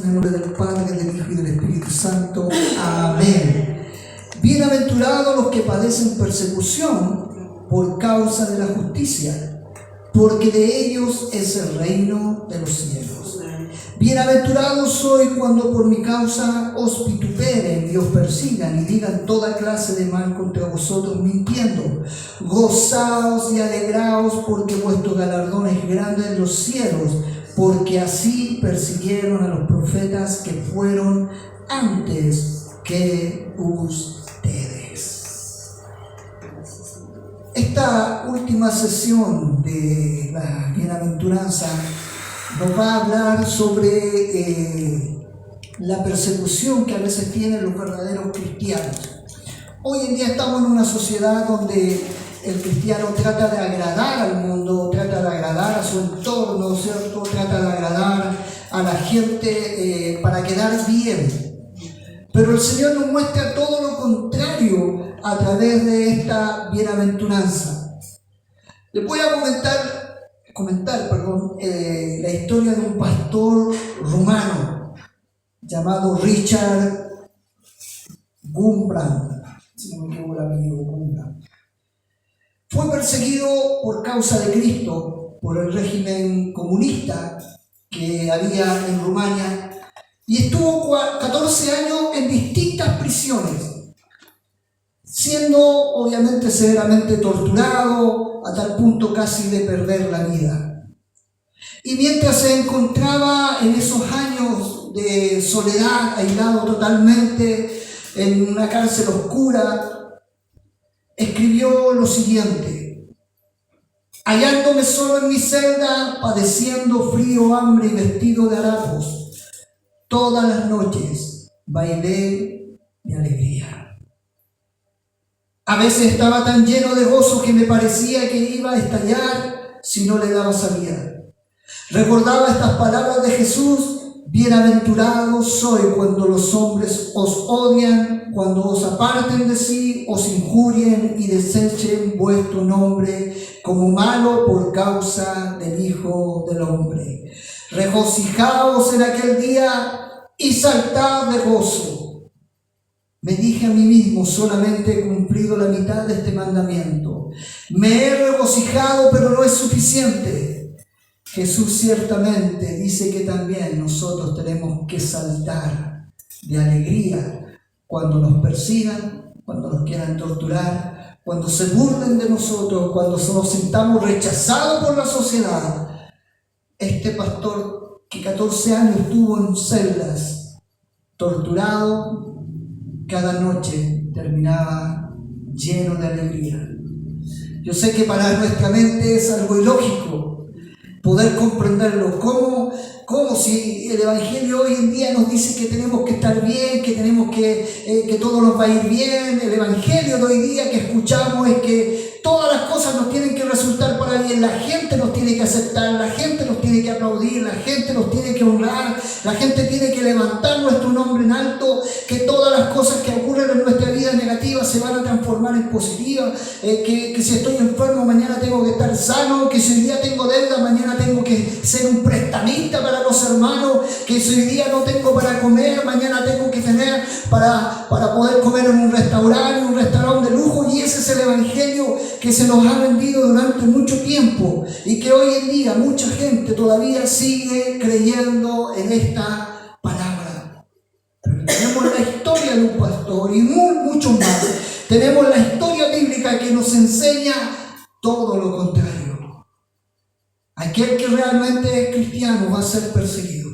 En el nombre del Padre, del Hijo y del Espíritu Santo. Amén. Bienaventurados los que padecen persecución por causa de la justicia, porque de ellos es el reino de los cielos. Bienaventurados sois cuando por mi causa os vituperen y os persigan y digan toda clase de mal contra vosotros mintiendo. Gozaos y alegraos, porque vuestro galardón es grande en los cielos, porque así persiguieron a los profetas que fueron antes que ustedes. Esta última sesión de la bienaventuranza nos va a hablar sobre la persecución que a veces tienen los verdaderos cristianos. Hoy en día estamos en una sociedad donde el cristiano trata de agradar al mundo, trata de agradar a su entorno, ¿cierto? Trata de agradar a la gente para quedar bien. Pero el Señor nos muestra todo lo contrario a través de esta bienaventuranza. Les voy a comentar la historia de un pastor rumano llamado Richard Wurmbrand, si no me equivoco el apellido, Wurmbrand. Fue perseguido por causa de Cristo por el régimen comunista que había en Rumania y estuvo 14 años en distintas prisiones, siendo obviamente severamente torturado a tal punto casi de perder la vida. Y mientras se encontraba en esos años de soledad, aislado totalmente en una cárcel oscura, escribió lo siguiente: hallándome solo en mi celda, padeciendo frío, hambre y vestido de harapos, todas las noches bailé de alegría. A veces estaba tan lleno de gozo que me parecía que iba a estallar si no le daba salida. Recordaba estas palabras de Jesús: bienaventurados sois cuando los hombres os odian, cuando os aparten de sí, os injurien y desechen vuestro nombre como malo por causa del Hijo del Hombre. Regocijaos en aquel día y saltad de gozo. Me dije a mí mismo: solamente he cumplido la mitad de este mandamiento. Me he regocijado, pero no es suficiente. Jesús ciertamente dice que también nosotros tenemos que saltar de alegría cuando nos persigan, cuando nos quieran torturar, cuando se burlen de nosotros, cuando nos sintamos rechazados por la sociedad. Este pastor que 14 años estuvo en celdas, torturado, cada noche terminaba lleno de alegría. Yo sé que para nuestra mente es algo ilógico poder comprenderlo. ¿Cómo si el Evangelio hoy en día nos dice que tenemos que estar bien, que tenemos que todo nos va a ir bien? El Evangelio de hoy día que escuchamos es que todas las cosas nos tienen que resultar para bien. La gente nos tiene que aceptar, la gente nos tiene que aplaudir, la gente nos tiene que honrar, la gente tiene que levantar nuestro nombre en alto, que todas las cosas que ocurren en nuestra vida negativas se van a transformar en positivas, que si estoy enfermo mañana tengo que estar sano, que si hoy día tengo deuda mañana tengo que ser un prestamista para los hermanos, que si hoy día no tengo para comer mañana tengo que tener para poder comer en un restaurante de lujo. Y ese es el Evangelio que se nos ha vendido durante mucho tiempo y que hoy en día mucha gente todavía sigue creyendo en esta palabra. Pero tenemos la historia de un pastor y mucho más. Tenemos la historia bíblica que nos enseña todo lo contrario. Aquel que realmente es cristiano va a ser perseguido.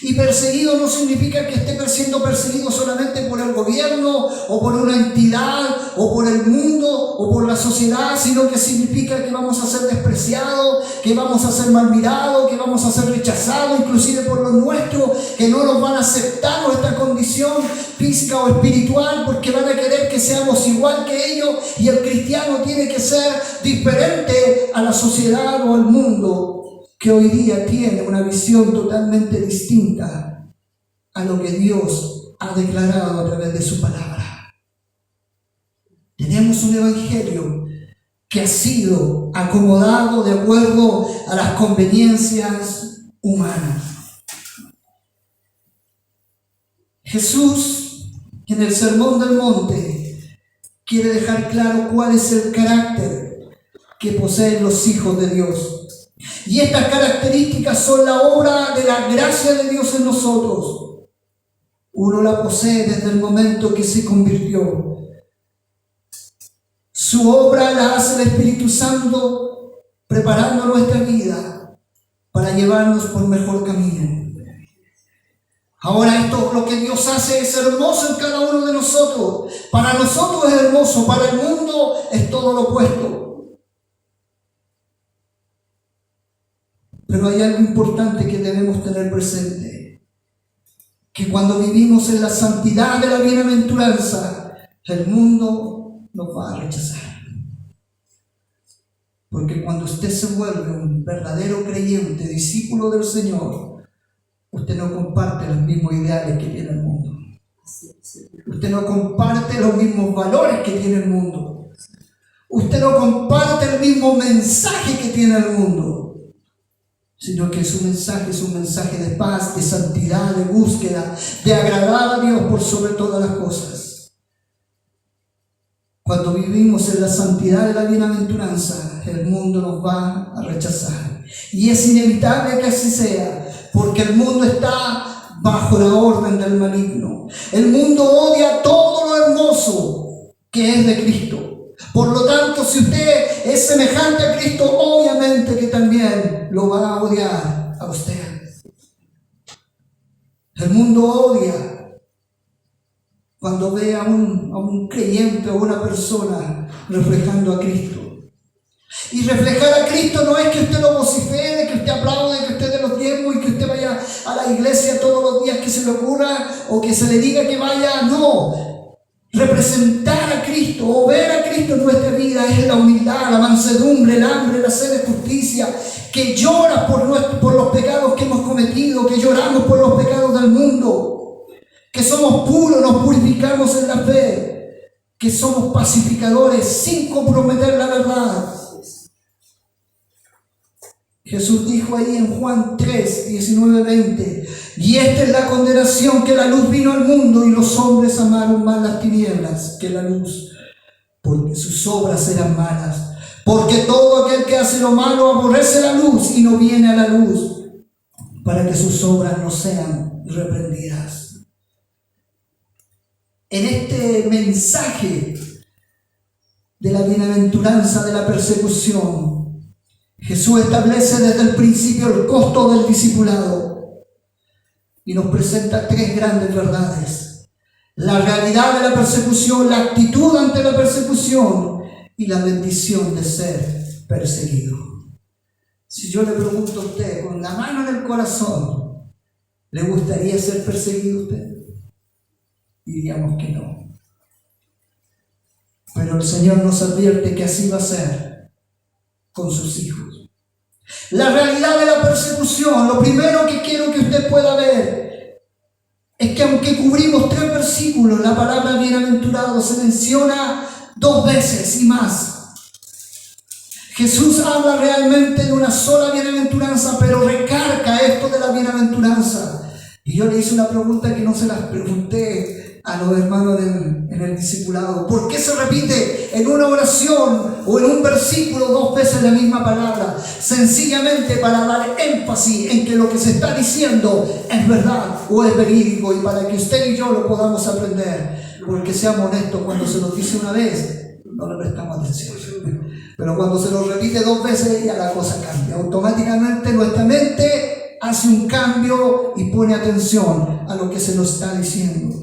Y perseguido no significa que esté siendo perseguido solamente por el gobierno o por una entidad o por el mundo o por la sociedad, sino que significa que vamos a ser despreciados, que vamos a ser mal mirados, que vamos a ser rechazados inclusive por los nuestros, que no nos van a aceptar nuestra condición física o espiritual porque van a querer que seamos igual que ellos, y el cristiano tiene que ser diferente a la sociedad o al mundo que hoy día tiene una visión totalmente distinta a lo que Dios ha declarado a través de su palabra. Tenemos un evangelio que ha sido acomodado de acuerdo a las conveniencias humanas. Jesús, en el Sermón del Monte, quiere dejar claro cuál es el carácter que poseen los hijos de Dios. Y estas características son la obra de la gracia de Dios en nosotros. Uno la posee desde el momento que se convirtió. Su obra la hace el Espíritu Santo, preparando nuestra vida para llevarnos por mejor camino. Ahora esto, lo que Dios hace es hermoso en cada uno de nosotros. Para nosotros es hermoso, para el mundo es todo lo opuesto. Pero hay algo importante que debemos tener presente. Que cuando vivimos en la santidad de la bienaventuranza, el mundo nos va a rechazar. Porque cuando usted se vuelve un verdadero creyente, discípulo del Señor, usted no comparte los mismos ideales que tiene el mundo. Usted no comparte los mismos valores que tiene el mundo. Usted no comparte el mismo mensaje que tiene el mundo. Sino que su mensaje es un mensaje de paz, de santidad, de búsqueda, de agradar a Dios por sobre todas las cosas. Cuando vivimos en la santidad de la bienaventuranza, el mundo nos va a rechazar. Y es inevitable que así sea, porque el mundo está bajo la orden del maligno. El mundo odia todo lo hermoso que es de Cristo. Por lo tanto, si usted es semejante a Cristo, obviamente que también lo va a odiar a usted. El mundo odia cuando ve a un creyente o una persona reflejando a Cristo. Y reflejar a Cristo no es que usted lo vocifere, que usted aplaude, que usted dé los diezmos y que usted vaya a la iglesia todos los días que se le ocurra o que se le diga que vaya. No. Representar a Cristo o ver a Cristo en nuestra vida es la humildad, la mansedumbre, el hambre, la sed de justicia, que llora por los pecados que hemos cometido, que lloramos por los pecados del mundo, que somos puros, nos purificamos en la fe, que somos pacificadores sin comprometer la verdad. Jesús dijo ahí en Juan 3, 19, 20, y esta es la condenación, que la luz vino al mundo y los hombres amaron más las tinieblas que la luz, porque sus obras eran malas. Porque todo aquel que hace lo malo aborrece la luz y no viene a la luz, para que sus obras no sean reprendidas. En este mensaje de la bienaventuranza de la persecución, Jesús establece desde el principio el costo del discipulado y nos presenta tres grandes verdades: la realidad de la persecución, la actitud ante la persecución y la bendición de ser perseguido. Si yo le pregunto a usted con la mano en el corazón, ¿le gustaría ser perseguido a usted? Diríamos que no. Pero el Señor nos advierte que así va a ser con sus hijos. La realidad de la persecución, lo primero que quiero que usted pueda ver es que aunque cubrimos 3 versículos, la palabra bienaventurado se menciona 2 veces y más. Jesús habla realmente de una sola bienaventuranza, pero recarga esto de la bienaventuranza. Y yo le hice una pregunta que no se las pregunté a los hermanos en el discipulado. ¿Por qué se repite en una oración o en un versículo 2 veces la misma palabra? Sencillamente para dar énfasis en que lo que se está diciendo es verdad o es verídico, y para que usted y yo lo podamos aprender. Porque seamos honestos, cuando se nos dice una vez, no le prestamos atención. Pero cuando se nos repite 2 veces, ya la cosa cambia. Automáticamente nuestra mente hace un cambio y pone atención a lo que se nos está diciendo.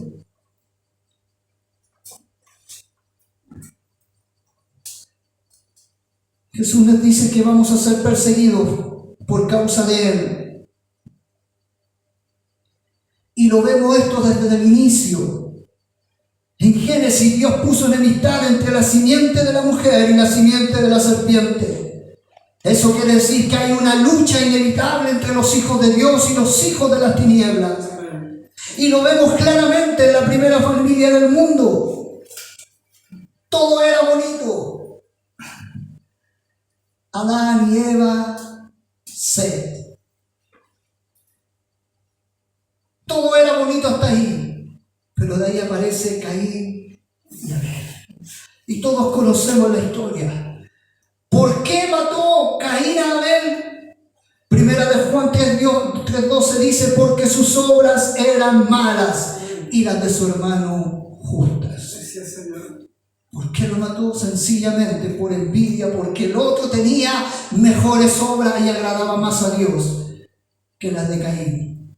Jesús nos dice que vamos a ser perseguidos por causa de Él. Y lo vemos esto desde el inicio. En Génesis, Dios puso enemistad entre la simiente de la mujer y la simiente de la serpiente. Eso quiere decir que hay una lucha inevitable entre los hijos de Dios y los hijos de las tinieblas. Y lo vemos claramente en la primera familia del mundo. Todo era bonito. Adán y Eva, Set. Todo era bonito hasta ahí. aparece Caín y Abel. Y todos conocemos la historia. ¿Por qué mató Caín a Abel? Primera de Juan 3:12 dice, porque sus obras eran malas y las de su hermano justas. ¿Por qué lo mató? Sencillamente por envidia, porque el otro tenía mejores obras y agradaba más a Dios que las de Caín.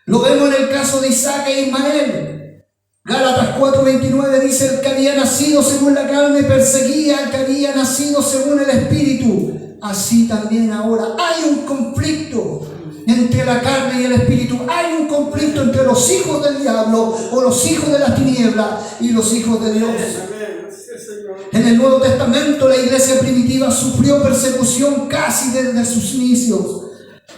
Lo vemos en el caso de Isaac e Ismael. Gálatas 4:29 dice, el que había nacido según la carne perseguía al que había nacido según el Espíritu. Así también ahora hay un conflicto entre la carne y el Espíritu. Hay un conflicto entre los hijos del diablo o los hijos de las tinieblas y los hijos de Dios. En el Nuevo Testamento la iglesia primitiva sufrió persecución casi desde sus inicios.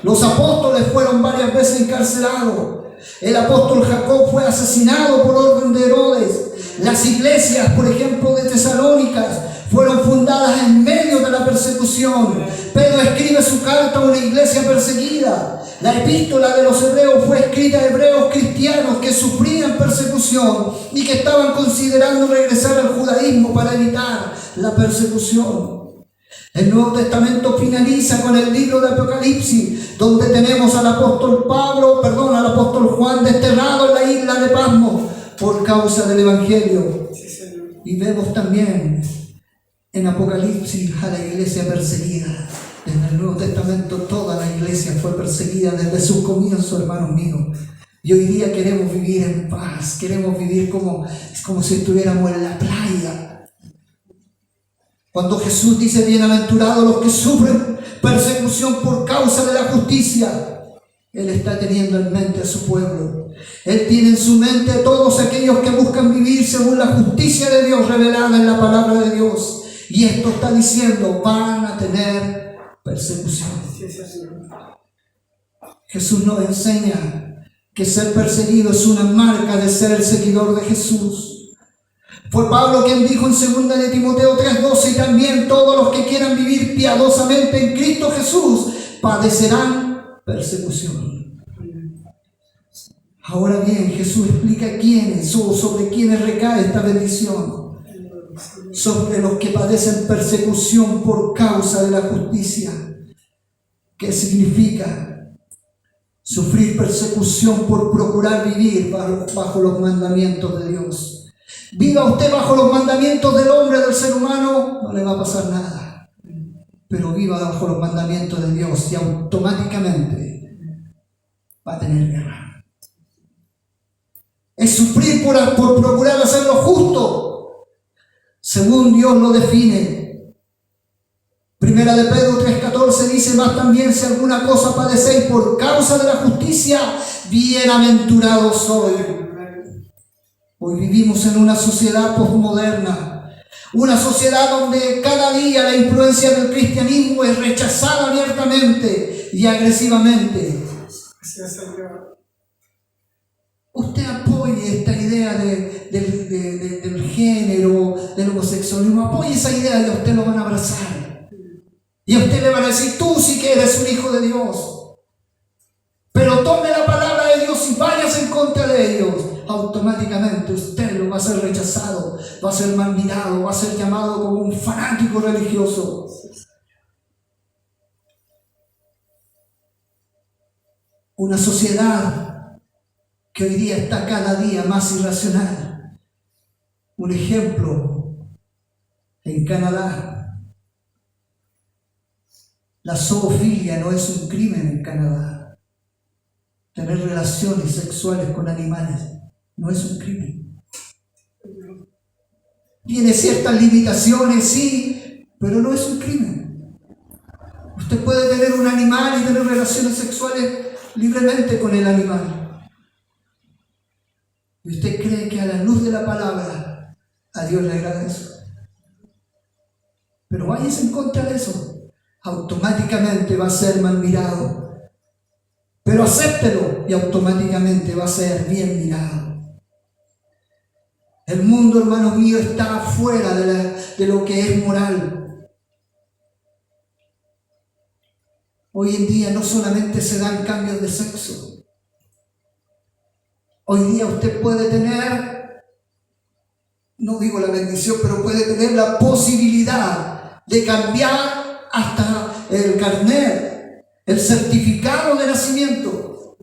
Los apóstoles fueron varias veces encarcelados. El apóstol Jacob fue asesinado por orden de Herodes. Las iglesias, por ejemplo, de Tesalónicas, fueron fundadas en medio de la persecución. Pedro escribe su carta a una iglesia perseguida. La epístola de los hebreos fue escrita a hebreos cristianos que sufrían persecución y que estaban considerando regresar al judaísmo para evitar la persecución. El Nuevo Testamento finaliza con el libro de Apocalipsis, donde tenemos al apóstol Juan desterrado en la isla de Patmos por causa del Evangelio. Y vemos también en Apocalipsis a la iglesia perseguida. En el Nuevo Testamento toda la iglesia fue perseguida desde sus comienzos, hermanos míos. Y hoy día queremos vivir en paz, queremos vivir como si estuviéramos en la playa. Cuando Jesús dice, bienaventurados los que sufren persecución por causa de la justicia, Él está teniendo en mente a su pueblo. Él tiene en su mente a todos aquellos que buscan vivir según la justicia de Dios revelada en la palabra de Dios. Y esto está diciendo, van a tener persecución. Jesús nos enseña que ser perseguido es una marca de ser el seguidor de Jesús. Fue Pablo quien dijo en 2 de Timoteo 3:12, y también todos los que quieran vivir piadosamente en Cristo Jesús padecerán persecución. Ahora bien, Jesús explica quiénes o sobre quiénes recae esta bendición. Sobre los que padecen persecución por causa de la justicia. ¿Qué significa? Sufrir persecución por procurar vivir bajo los mandamientos de Dios. Viva usted bajo los mandamientos del hombre, del ser humano, no le va a pasar nada. Pero viva bajo los mandamientos de Dios y automáticamente va a tener guerra. Es sufrir por procurar hacer lo justo, según Dios lo define. Primera de Pedro 3:14 dice, más también si alguna cosa padecéis por causa de la justicia, bienaventurados sois. Hoy vivimos en una sociedad posmoderna, una sociedad donde cada día la influencia del cristianismo es rechazada abiertamente y agresivamente. Usted apoye esta idea del género, del homosexualismo, apoye esa idea y a usted lo van a abrazar. Y a usted le van a decir, tú sí que eres un hijo de Dios. Pero tome la palabra de Dios y vayas en contra de ellos. Automáticamente usted lo va a ser rechazado, va a ser mal mirado, va a ser llamado como un fanático religioso. Una sociedad que hoy día está cada día más irracional. Un ejemplo, en Canadá, la zoofilia no es un crimen en Canadá. Tener relaciones sexuales con animales no es un crimen. Tiene ciertas limitaciones, sí, pero no es un crimen. Usted puede tener un animal y tener relaciones sexuales libremente con el animal. ¿Y usted cree que a la luz de la palabra a Dios le agrada eso? Pero váyase en contra de eso. Automáticamente va a ser mal mirado. Pero acéptelo y automáticamente va a ser bien mirado. El mundo, hermano mío, está fuera de lo que es moral. Hoy en día no solamente se dan cambios de sexo. Hoy día usted puede tener no digo la bendición, pero puede tener la posibilidad de cambiar hasta el carnet, el certificado de nacimiento.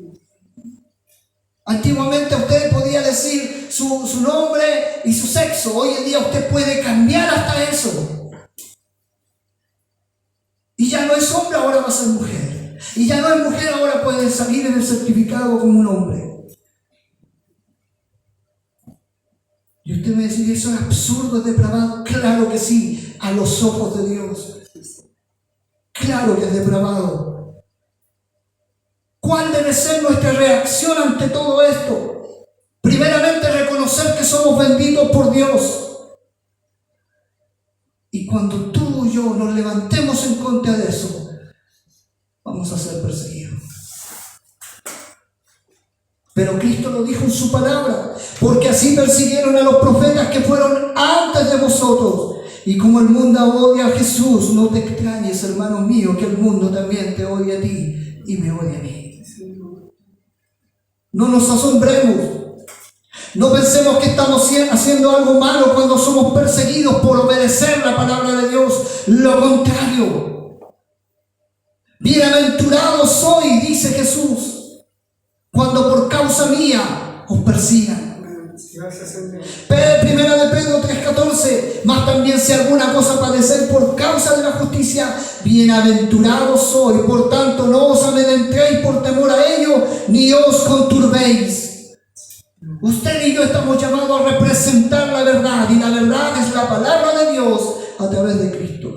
Antiguamente usted podía decir su nombre y su sexo. Hoy en día usted puede cambiar hasta eso. Y ya no es hombre, ahora va a ser mujer. Y ya no es mujer, ahora puede salir en el certificado como un hombre. Y usted me dice, ¿eso es absurdo, es depravado? Claro que sí, a los ojos de Dios. Claro que es depravado. ¿Cuál debe ser nuestra reacción ante todo esto? Primeramente, reconocer que somos benditos por Dios. Y cuando tú y yo nos levantemos en contra de eso, vamos a ser perseguidos. Pero Cristo lo dijo en su palabra, porque así persiguieron a los profetas que fueron antes de vosotros. Y como el mundo odia a Jesús, no te extrañes, hermano mío, que el mundo también te odia a ti y me odia a mí. No nos asombremos. No pensemos que estamos haciendo algo malo cuando somos perseguidos por obedecer la palabra de Dios. Lo contrario. Bienaventurado soy, dice Jesús, cuando por causa mía os persigan. Primera de Pedro 3:14, mas también si alguna cosa padecer por causa de la justicia, bienaventurado soy. Por tanto, no os amedrentéis por temor a ello, ni os conturbéis. Usted y yo estamos llamados a representar la verdad, y la verdad es la palabra de Dios a través de Cristo.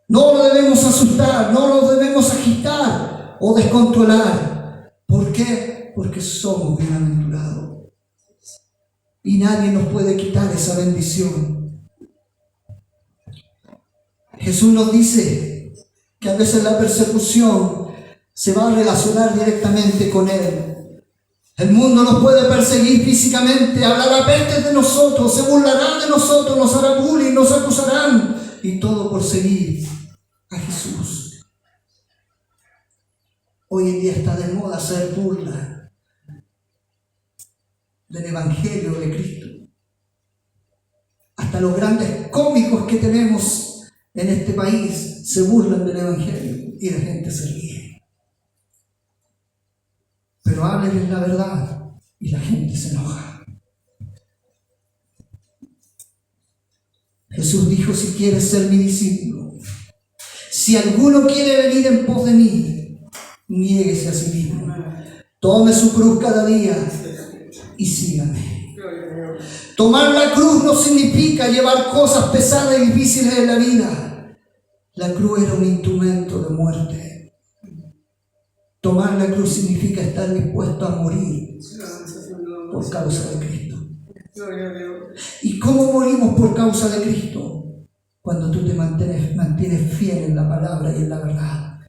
No lo debemos asustar, no lo debemos agitar o descontrolar. ¿Por qué? Porque somos bienaventurados. Y nadie nos puede quitar esa bendición. Jesús nos dice que a veces la persecución se va a relacionar directamente con Él. El mundo nos puede perseguir físicamente, hablará pestes de nosotros, se burlarán de nosotros, nos hará bullying, nos acusarán, y todo por seguir a Jesús. Hoy en día está de moda hacer burla del Evangelio de Cristo. Hasta los grandes cómicos que tenemos en este país se burlan del Evangelio y la gente se ríe. Pero háblenles la verdad y la gente se enoja. Jesús dijo, si quieres ser mi discípulo, si alguno quiere venir en pos de mí, niéguese a sí mismo, tome su cruz cada día y sígame. Tomar la cruz no significa llevar cosas pesadas y difíciles en la vida. La cruz era un instrumento de muerte. Tomar la cruz significa estar dispuesto a morir por causa de Cristo. ¿Y cómo morimos por causa de Cristo? Cuando tú te mantienes fiel en la palabra y en la verdad.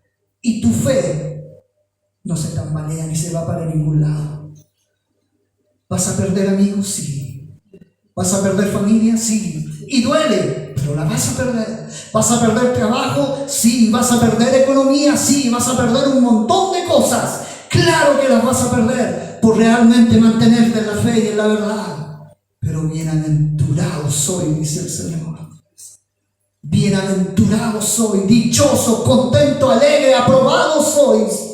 Y tu fe no se tambalea ni se va para ningún lado. ¿Vas a perder amigos? Sí. ¿Vas a perder familia? Sí. Y duele, pero la vas a perder. ¿Vas a perder trabajo? Sí. ¿Vas a perder economía? Sí. ¿Vas a perder un montón de cosas? Claro que las vas a perder por realmente mantenerte en la fe y en la verdad. Pero bienaventurado soy, dice el Señor. Bienaventurado soy, dichoso, contento, alegre, aprobado sois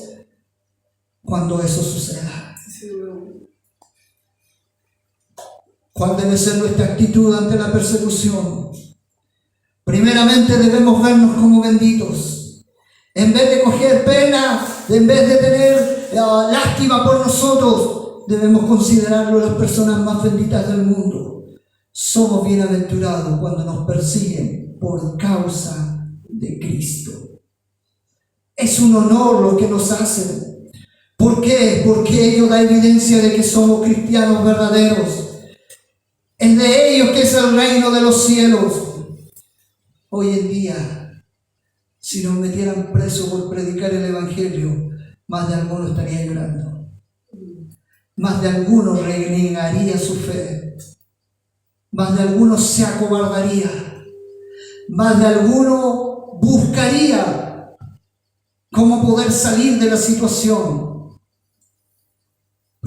cuando eso suceda. ¿Cuál debe ser nuestra actitud ante la persecución? Primeramente debemos vernos como benditos. En vez de coger pena, en vez de tener lástima por nosotros, debemos considerarlo las personas más benditas del mundo. Somos bienaventurados cuando nos persiguen por causa de Cristo. Es un honor lo que nos hacen. ¿Por qué? Porque ello da evidencia de que somos cristianos verdaderos. Es de ellos que es el reino de los cielos. Hoy en día, si nos metieran presos por predicar el Evangelio, más de alguno estaría llorando. Más de alguno renegaría su fe. Más de alguno se acobardaría. Más de alguno buscaría cómo poder salir de la situación.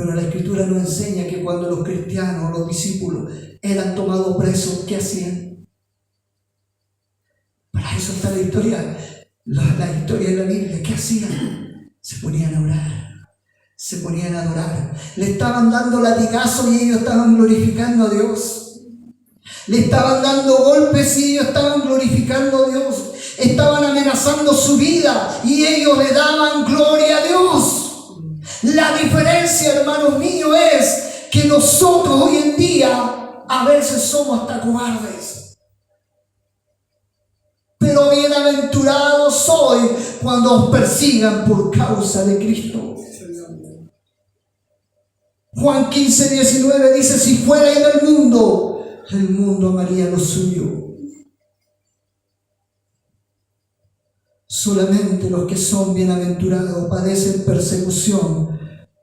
Pero la Escritura nos enseña que cuando los cristianos, los discípulos, eran tomados presos, ¿qué hacían? Para eso está la historia. La historia de la Biblia. ¿Qué hacían? Se ponían a orar. Se ponían a adorar. Le estaban dando latigazos y ellos estaban glorificando a Dios. Le estaban dando golpes y ellos estaban glorificando a Dios. Estaban amenazando su vida y ellos le daban gloria a Dios. La diferencia, hermanos míos, es que nosotros hoy en día a veces somos hasta cobardes. Pero bienaventurados soy cuando os persigan por causa de Cristo. Juan 15:19 dice: si fuerais del mundo, el mundo amaría lo suyo. Solamente los que son bienaventurados padecen persecución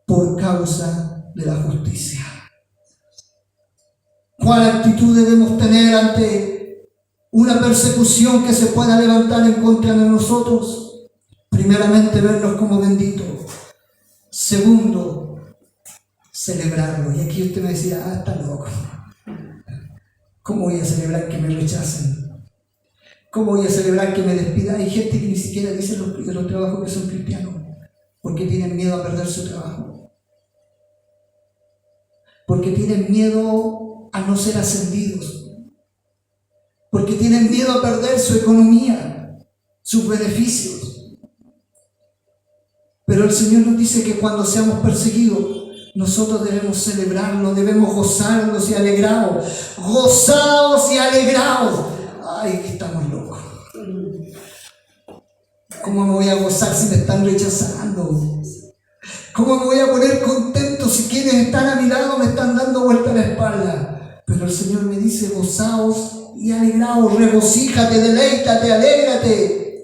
por causa de la justicia. ¿Cuál actitud debemos tener ante una persecución que se pueda levantar en contra de nosotros? Primeramente, vernos como benditos. Segundo, celebrarlo. Y aquí usted me decía: está loco. ¿Cómo voy a celebrar que me rechacen? ¿Cómo voy a celebrar que me despida? Hay gente que ni siquiera dice de los trabajos que son cristianos porque tienen miedo a perder su trabajo, porque tienen miedo a no ser ascendidos, porque tienen miedo a perder su economía, sus beneficios. Pero el Señor nos dice que cuando seamos perseguidos, nosotros debemos celebrarlo, debemos gozarnos y alegrados. Gozaos y alegrados. Ay, que estamos locos. ¿Cómo me voy a gozar si me están rechazando? ¿Cómo me voy a poner contento si quienes están a mi lado me están dando vuelta a la espalda? Pero el Señor me dice: gozaos y alegraos, regocíjate, deleítate, alégrate.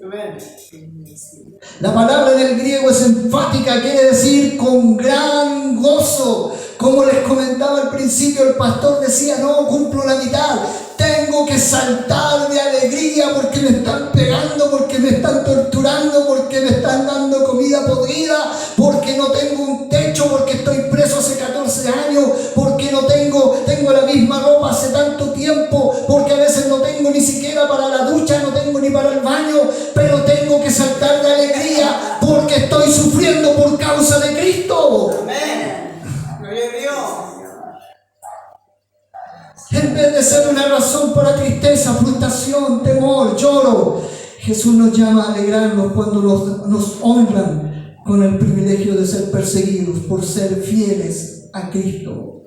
La palabra en el griego es enfática, quiere decir con gran gozo. Como les comentaba al principio, el pastor decía: no, cumplo la mitad. Tengo que saltar de alegría porque me están pegando, porque me están torturando, porque me están dando comida podrida, porque no tengo un techo, porque estoy preso hace 14 años, porque no tengo la misma ropa hace tanto tiempo, porque a veces no tengo ni siquiera para la ducha, no tengo ni para el baño, pero tengo que saltar de alegría porque estoy sufriendo por causa de Cristo. Amén. Gloria a Dios. En vez de ser una razón para tristeza, frustración, temor, lloro, Jesús nos llama a alegrarnos cuando nos honran con el privilegio de ser perseguidos por ser fieles a Cristo.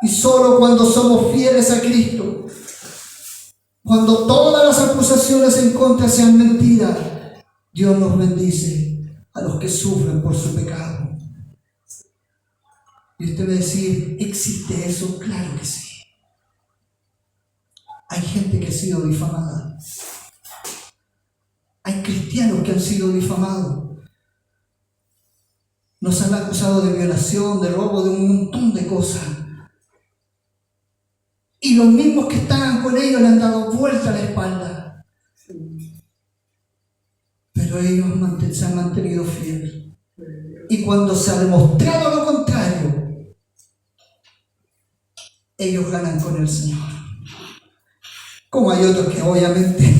Y solo cuando somos fieles a Cristo, cuando todas las acusaciones en contra sean mentiras, Dios nos bendice a los que sufren por su pecado. Y usted va a decir: ¿existe eso? Claro que sí. Hay gente que ha sido difamada. Hay cristianos que han sido difamados. Nos han acusado de violación, de robo, de un montón de cosas. Y los mismos que estaban con ellos le han dado vuelta a la espalda. Pero ellos se han mantenido fieles. Y cuando se ha demostrado lo contrario, ellos ganan con el Señor. Como hay otros que obviamente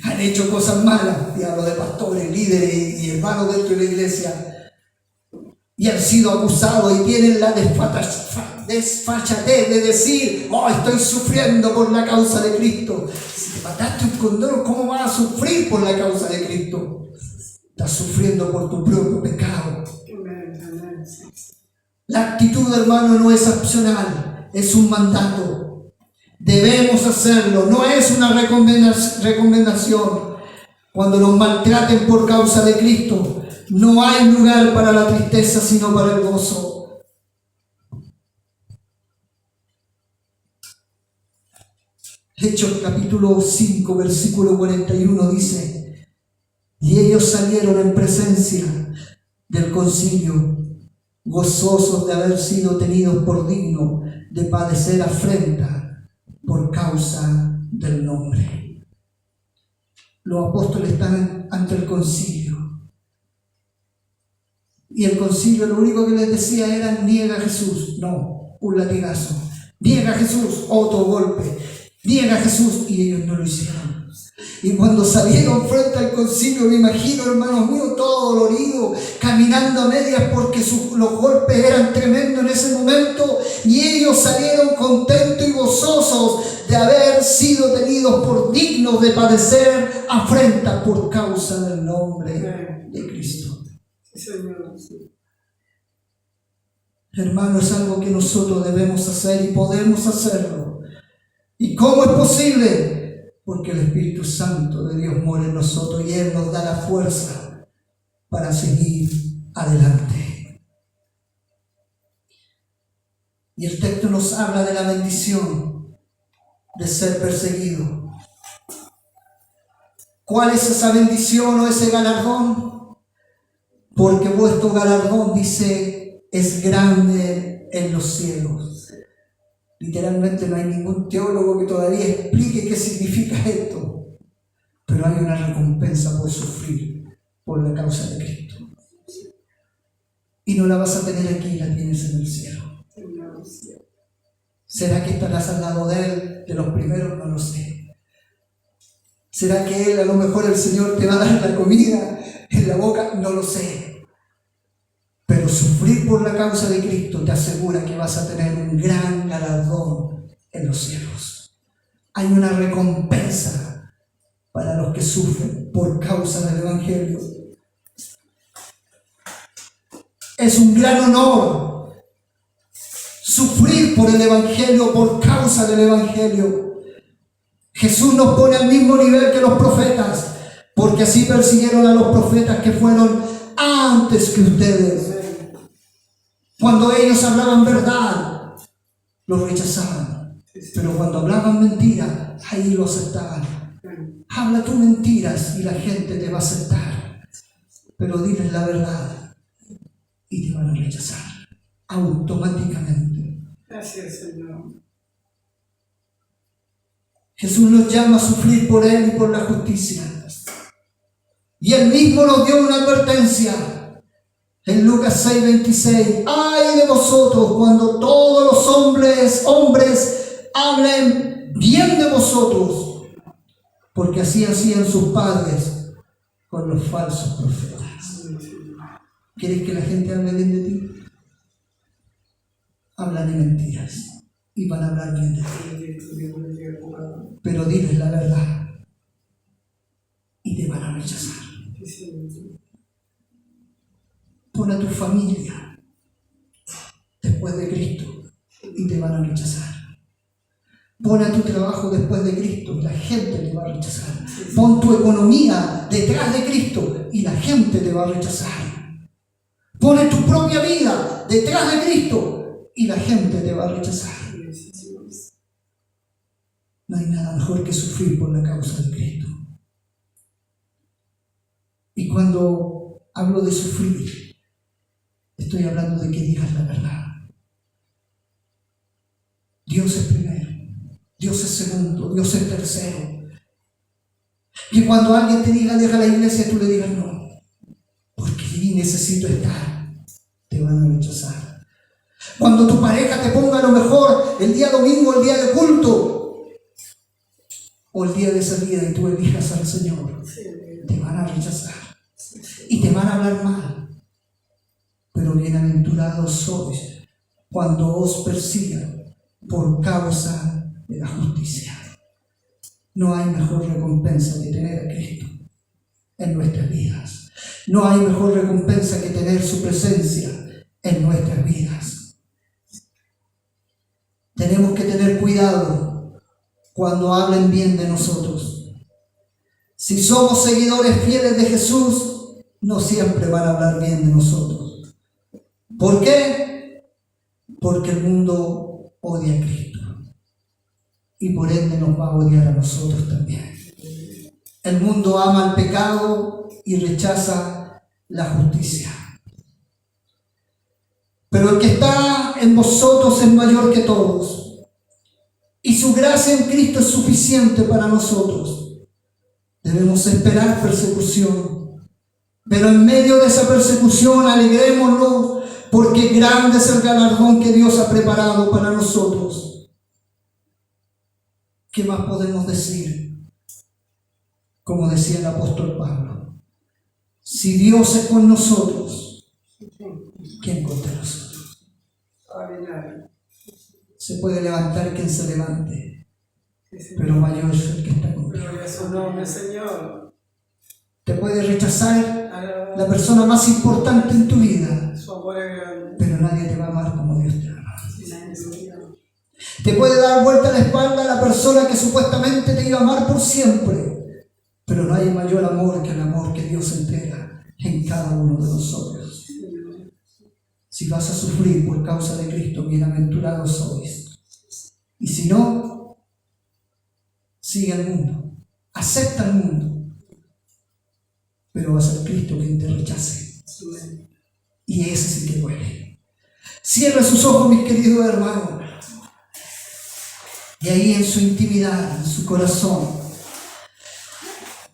han hecho cosas malas, y hablo de pastores, líderes y hermanos dentro de la iglesia, y han sido acusados y tienen la desfachatez de decir: oh, estoy sufriendo por la causa de Cristo. Si te mataste un cordero, ¿cómo vas a sufrir por la causa de Cristo? Estás sufriendo por tu propio pecado. La actitud, hermano, no es opcional, es un mandato. Debemos hacerlo, no es una recomendación. Cuando nos maltraten por causa de Cristo, no hay lugar para la tristeza, sino para el gozo. Hechos capítulo 5, versículo 41 dice: y ellos salieron en presencia del concilio, gozosos de haber sido tenidos por dignos de padecer afrenta por causa del nombre. Los apóstoles están ante el concilio Y el concilio lo único que les decía era: niega a Jesús. No, un latigazo. Niega a Jesús, otro golpe. Niega a Jesús, y ellos no lo hicieron. Y cuando salieron frente al concilio, me imagino, hermanos míos, todo dolorido, caminando a medias porque los golpes eran tremendos en ese momento, y ellos salieron contentos y gozosos de haber sido tenidos por dignos de padecer afrenta por causa del nombre de Cristo. Hermano, es algo que nosotros debemos hacer y podemos hacerlo. ¿Y cómo es posible? Porque el Espíritu Santo de Dios mora en nosotros y Él nos da la fuerza para seguir adelante. Y el texto nos habla de la bendición de ser perseguido. ¿Cuál es esa bendición o ese galardón? Porque vuestro galardón, dice, es grande en los cielos. Literalmente no hay ningún teólogo que todavía explique qué significa esto, pero hay una recompensa por sufrir por la causa de Cristo. Y no la vas a tener aquí, la tienes en el cielo. ¿Será que estarás al lado de Él, de los primeros? No lo sé. ¿Será que Él, a lo mejor el Señor te va a dar la comida en la boca? No lo sé. Pero sufrir por la causa de Cristo te asegura que vas a tener un gran galardón en los cielos. Hay una recompensa para los que sufren por causa del Evangelio. Es un gran honor sufrir por el Evangelio, por causa del Evangelio. Jesús nos pone al mismo nivel que los profetas, porque así persiguieron a los profetas que fueron antes que ustedes. Cuando ellos hablaban verdad, los rechazaban. Pero cuando hablaban mentira, ahí lo aceptaban. Habla tú mentiras y la gente te va a aceptar. Pero diles la verdad y te van a rechazar automáticamente. Gracias, Señor. Jesús nos llama a sufrir por Él y por la justicia. Y Él mismo nos dio una advertencia. En Lucas 6:26, ¡ay de vosotros cuando todos los hombres hablen bien de vosotros! Porque así hacían sus padres con los falsos profetas. ¿Quieres que la gente hable bien de ti? Hablan de mentiras y van a hablar bien de ti. Pero diles la verdad y te van a rechazar. Pon a tu familia después de Cristo y te van a rechazar. Pon a tu trabajo después de Cristo y la gente te va a rechazar. Pon tu economía detrás de Cristo y la gente te va a rechazar. Pon tu propia vida detrás de Cristo y la gente te va a rechazar. No hay nada mejor que sufrir por la causa de Cristo. Y cuando hablo de sufrir, estoy hablando de que digas la verdad. Dios es primero, Dios es segundo, Dios es tercero. Que cuando alguien te diga deja la iglesia, tú le digas no, porque allí necesito estar. Te van a rechazar. Cuando tu pareja te ponga a lo mejor el día domingo, el día de culto, o el día de salida y tú elijas al Señor, te van a rechazar y te van a hablar mal. Pero bienaventurados sois cuando os persigan por causa de la justicia. No hay mejor recompensa que tener a Cristo en nuestras vidas. No hay mejor recompensa que tener su presencia en nuestras vidas. Tenemos que tener cuidado cuando hablen bien de nosotros. Si somos seguidores fieles de Jesús, no siempre van a hablar bien de nosotros. ¿Por qué? Porque el mundo odia a Cristo y por ende nos va a odiar a nosotros también. El mundo ama el pecado y rechaza la justicia. Pero el que está en vosotros es mayor que todos y su gracia en Cristo es suficiente para nosotros. Debemos esperar persecución, Pero en medio de esa persecución, alegrémonos, porque grande es el galardón que Dios ha preparado para nosotros. ¿Qué más podemos decir? Como decía el apóstol Pablo, si Dios es con nosotros, ¿quién contra nosotros? Se puede levantar quien se levante, pero mayor es el que está contigo. Gloria a su nombre, Señor. Te puede rechazar la persona más importante en tu vida, Su amor es grande. pero nadie te va a amar como Dios te ama. Te puede dar vuelta la espalda a la persona que supuestamente te iba a amar por siempre, pero no hay mayor amor que el amor que Dios entrega en cada uno de nosotros. Si vas a sufrir por causa de Cristo, bienaventurados sois. Y si no, sigue al mundo, acepta al mundo, pero va a ser Cristo quien te rechace. Y ese es el que duele. Cierra sus ojos, mis queridos hermanos. Y ahí en su intimidad, en su corazón,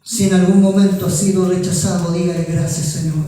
si en algún momento ha sido rechazado, dígale gracias, Señor.